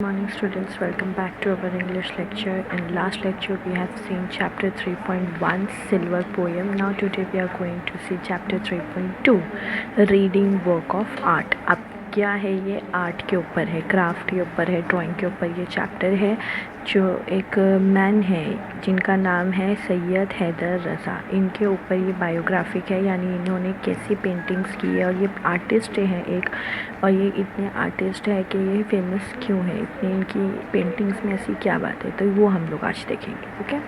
Morning students, welcome back to our English lecture. In last lecture we have seen chapter 3.1 Silver Poem. Now today we are going to see chapter 3.2 Reading Work of Art. अब क्या है ये art के ऊपर है, craft के ऊपर है, ड्राइंग के ऊपर ये चैप्टर है। जो एक मैन है जिनका नाम है सैयद हैदर रज़ा, इनके ऊपर ये बायोग्राफिक है, यानी इन्होंने कैसी पेंटिंग्स की है और ये आर्टिस्ट हैं एक, और ये इतने आर्टिस्ट है कि ये फेमस क्यों है, इतनी इनकी पेंटिंग्स में ऐसी क्या बात है, तो वो हम लोग आज देखेंगे। ओके,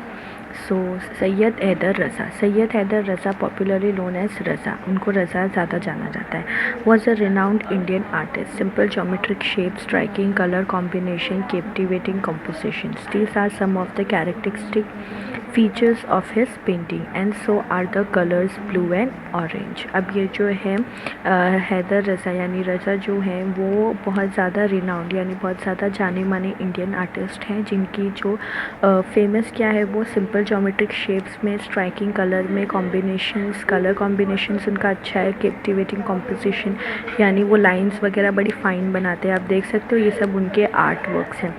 सो सैयद हैदर रज़ा पॉपुलरली नोन एज रज़ा, उनको रज़ा ज़्यादा जाना जाता है, was a renowned Indian artist, simple geometric shape, striking colour combination, captivating compositions. These are some of the characteristic features of his painting and so are the colors blue and orange. अब ये जो है हैदर रज़ा यानी रज़ा जो है वो बहुत ज़्यादा रिनाउंड यानी बहुत ज़्यादा जाने माने इंडियन आर्टिस्ट हैं, जिनकी जो फेमस क्या है वो सिंपल ज्योमेट्रिक शेप्स में, स्ट्राइकिंग कलर में, कलर कॉम्बिनेशंस उनका अच्छा है, कैप्टिवेटिंग कॉम्पोजिशन यानी वो लाइंस वगैरह बड़ी फाइन बनाते हैं, आप देख सकते हो ये सब उनके आर्ट वर्क्स हैं,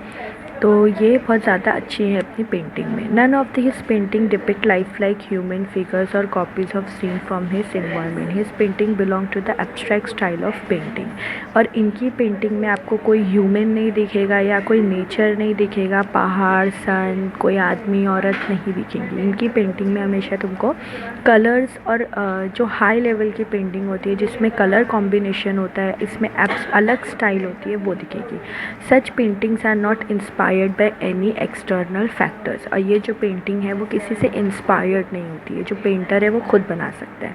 तो ये बहुत ज़्यादा अच्छी है अपनी पेंटिंग में। None of this painting depict life like human figures और copies of scene from his environment. His painting belong to the abstract style of painting, और इनकी पेंटिंग में आपको कोई ह्यूमन नहीं दिखेगा या कोई नेचर नहीं दिखेगा, पहाड़, सन, कोई आदमी औरत नहीं दिखेंगी। इनकी पेंटिंग में हमेशा तुमको कलर्स और जो हाई लेवल की पेंटिंग होती है जिसमें कलर कॉम्बिनेशन होता है, इसमें अलग स्टाइल होती है, वो दिखेगी। Such paintings are not inspired by any external factors, और ये जो पेंटिंग है वो किसी से इंस्पायर्ड नहीं होती है, जो पेंटर है वो खुद बना सकता है।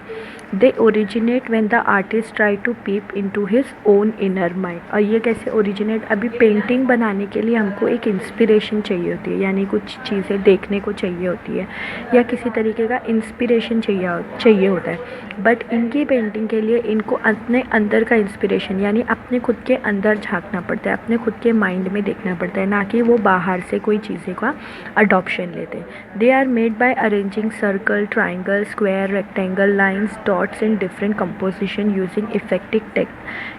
They originate when the artist try to peep into his own inner mind, और ये कैसे ओरिजिनेट, अभी पेंटिंग बनाने के लिए हमको एक इंस्पिरेशन चाहिए होती है, यानी कुछ चीज़ें देखने को चाहिए होती है या किसी तरीके का इंस्पिरेशन चाहिए होता है, बट इनकी पेंटिंग के लिए इनको अपने अंदर का इंस्पिरेशन यानी अपने खुद के अंदर झांकना पड़ता है, अपने खुद के माइंड में देखना पड़ता है, ना कि वो बाहर से कोई चीज़ें का अडॉप्शन लेते हैं। They are made by arranging circle, triangle, square, rectangle, lines, dots in different composition using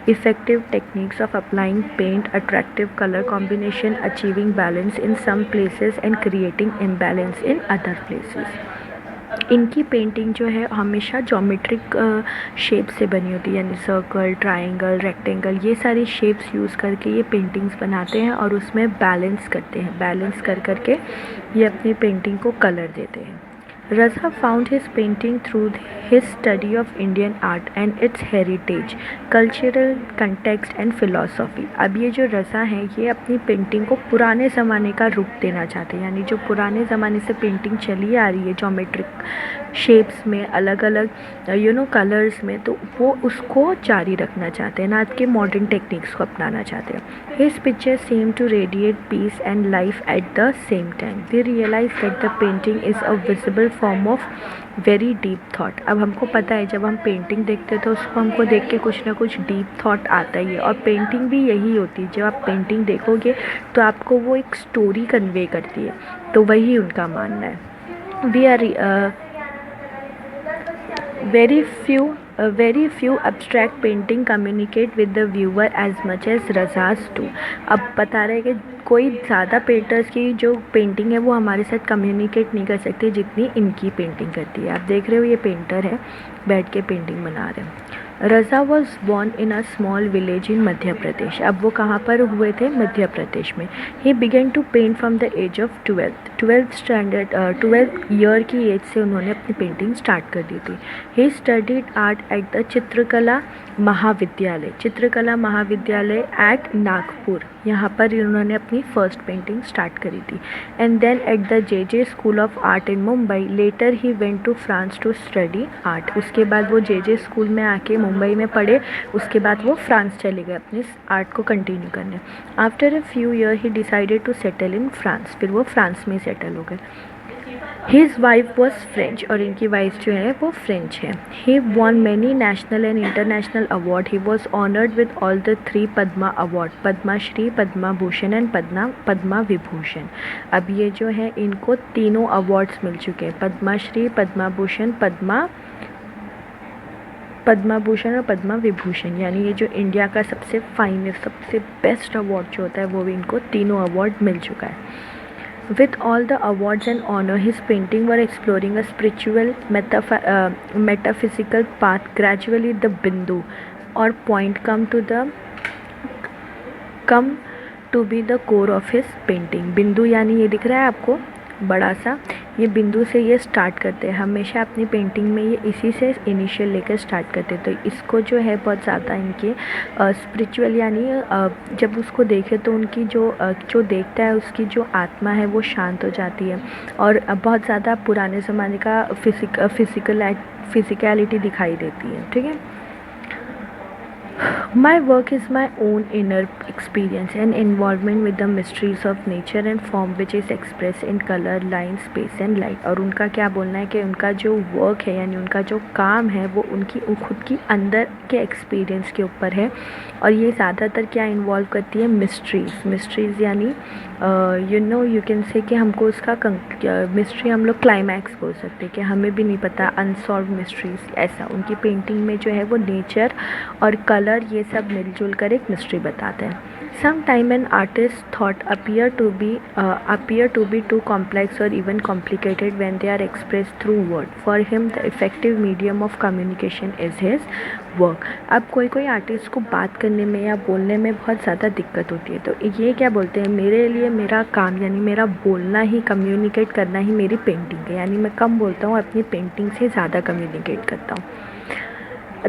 effective techniques of applying paint, attractive color combination, achieving balance in some places and creating imbalance in other places. इनकी painting जो है हमेशा geometric shape से बनी होती है, यानी circle, triangle, rectangle, ये सारी शेप्स यूज़ करके ये पेंटिंग्स बनाते हैं और उसमें बैलेंस करते हैं, बैलेंस कर करके ये अपनी पेंटिंग को कलर देते हैं। Raza found his painting through his study of Indian art and its heritage, cultural context and philosophy. अब ये जो रज़ा है ये अपनी पेंटिंग को पुराने ज़माने का रूप देना चाहते हैं, यानी जो पुराने ज़माने से पेंटिंग चली आ रही है ज्योमेट्रिक शेप्स में, अलग अलग कलर्स में, तो वो उसको जारी रखना चाहते हैं, ना कि मॉडर्न टेक्निक्स को अपनाना चाहते हैं। His pictures seem to radiate peace and life at the same time. We realize that the painting is a visible form of very deep thought. अब हमको पता है जब हम पेंटिंग देखते हैं तो उसको हमको देख के कुछ ना कुछ डीप थाट आता ही है, और पेंटिंग भी यही होती है, जब आप पेंटिंग देखोगे तो आपको वो एक स्टोरी कन्वे करती है, तो वही उनका मानना है। We are very few abstract painting communicate with the viewer as much as Raza's do. अब बता रहे हैं कि कोई ज़्यादा पेंटर्स की जो पेंटिंग है वो हमारे साथ कम्युनिकेट नहीं कर सकती जितनी इनकी पेंटिंग करती है। आप देख रहे हो ये पेंटर है, बैठ के पेंटिंग बना रहे हैं। Raza was born in a small village in Madhya Pradesh. अब वो कहाँ पर हुए थे? मध्य प्रदेश में। He began to paint from the age of 12th year की एज से उन्होंने अपनी पेंटिंग स्टार्ट कर दी थी। He studied art at the Chitrakala Mahavidyalaya eight Nagpur, यहाँ पर उन्होंने अपनी फर्स्ट पेंटिंग स्टार्ट करी थी। And then at the J school of art in Mumbai, later he went to France to study art. उसके बाद वो जे स्कूल में आके मुंबई में पढ़े, उसके बाद वो फ्रांस चले गए अपने आर्ट को कंटिन्यू करने। After a few year he decided to settle in France, फिर वो फ्रांस में सेटल हो गए। हिज वाइफ वॉज फ्रेंच, और इनकी वाइफ जो है वो फ्रेंच है। He won many national and international award. He was honoured with all the 3 Padma award, Padmashri, Padma Bhushan and Padma Vibhushan. अब ये जो है इनको तीनों अवार्ड्स मिल चुके हैं, पद्माश्री, पद्मा भूषण, पद्मा भूषण और पद्मा विभूषण, यानी ये जो इंडिया का सबसे फाइनेस्ट सबसे बेस्ट अवार्ड जो होता है वो भी इनको तीनों अवार्ड मिल चुका है। With all the awards and honor, his painting were exploring a spiritual, metaphysical path. Gradually, the bindu or point come to be the core of his painting. बिंदु यानी ये दिख रहा है आपको बड़ा सा, ये बिंदु से ये स्टार्ट करते हैं हमेशा अपनी पेंटिंग में, ये इसी से इनिशियल लेकर स्टार्ट करते हैं। तो इसको जो है बहुत ज़्यादा इनके स्पिरिचुअल यानी जब उसको देखे तो उनकी जो देखता है उसकी जो आत्मा है वो शांत हो जाती है और बहुत ज़्यादा पुराने ज़माने का फिजिकलिटी दिखाई देती है। ठीक है। My work is my own inner experience and involvement with the mysteries of nature and form which is expressed in color, line, space and light। और उनका क्या बोलना है कि उनका जो वर्क है यानी उनका जो काम है वो उनकी खुद की अंदर के एक्सपीरियंस के ऊपर है और ये ज़्यादातर क्या इन्वॉल्व करती है, मिस्ट्रीज़ यानी यू कैन से कि हमको उसका मिस्ट्री हम लोग क्लाइमैक्स बोल सकते हैं कि हमें भी नहीं पता, अनसॉल्व मिस्ट्रीज। ऐसा उनकी पेंटिंग में जो है वो नेचर और कलर ये सब मिलजुल कर एक मिस्ट्री बताते हैं। Some time an artist thought appear to be too complex or even complicated when they are expressed through word. For him the effective medium of communication is his work। अब कोई artist को बात करने में या बोलने में बहुत ज़्यादा दिक्कत होती है, तो ये क्या बोलते हैं, मेरे लिए मेरा काम यानी मेरा बोलना ही, कम्युनिकेट करना ही मेरी पेंटिंग है, यानी मैं कम बोलता हूँ, अपनी पेंटिंग से ज़्यादा कम्युनिकेट करता हूँ।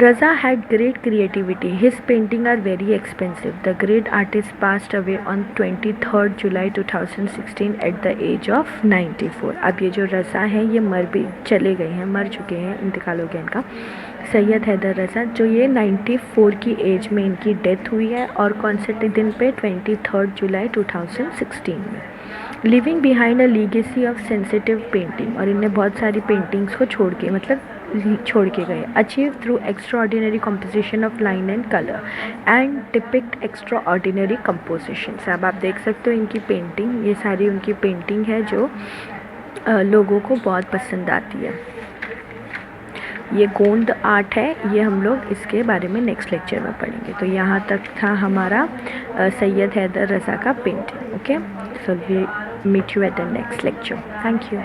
Raza had great creativity. His paintings are very expensive. The great artist passed away on 23rd July 2016 at the age of 94। अब ये जो रज़ा हैं ये चले गए हैं, मर चुके हैं, इंतकाल हो गया इनका। सैयद हैदर रज़ा जो ये 94 की एज में इनकी डेथ हुई है और कौन से दिन पे, 23rd जुलाई 2016 में। Living behind a legacy of sensitive painting, और इन्हें बहुत सारी पेंटिंग्स को छोड़ के गए। Achieve through extra ordinary composition of line and colour and depict extra ordinary composition. अब आप देख सकते हो इनकी पेंटिंग, ये सारी उनकी पेंटिंग है जो लोगों को बहुत पसंद आती है। ये गोंद आर्ट है, ये हम लोग इसके बारे में नेक्स्ट लेक्चर में पढ़ेंगे। तो यहाँ तक था हमारा सैयद हैदर रज़ा का painting. Okay, so we meet you at the next lecture. Thank you.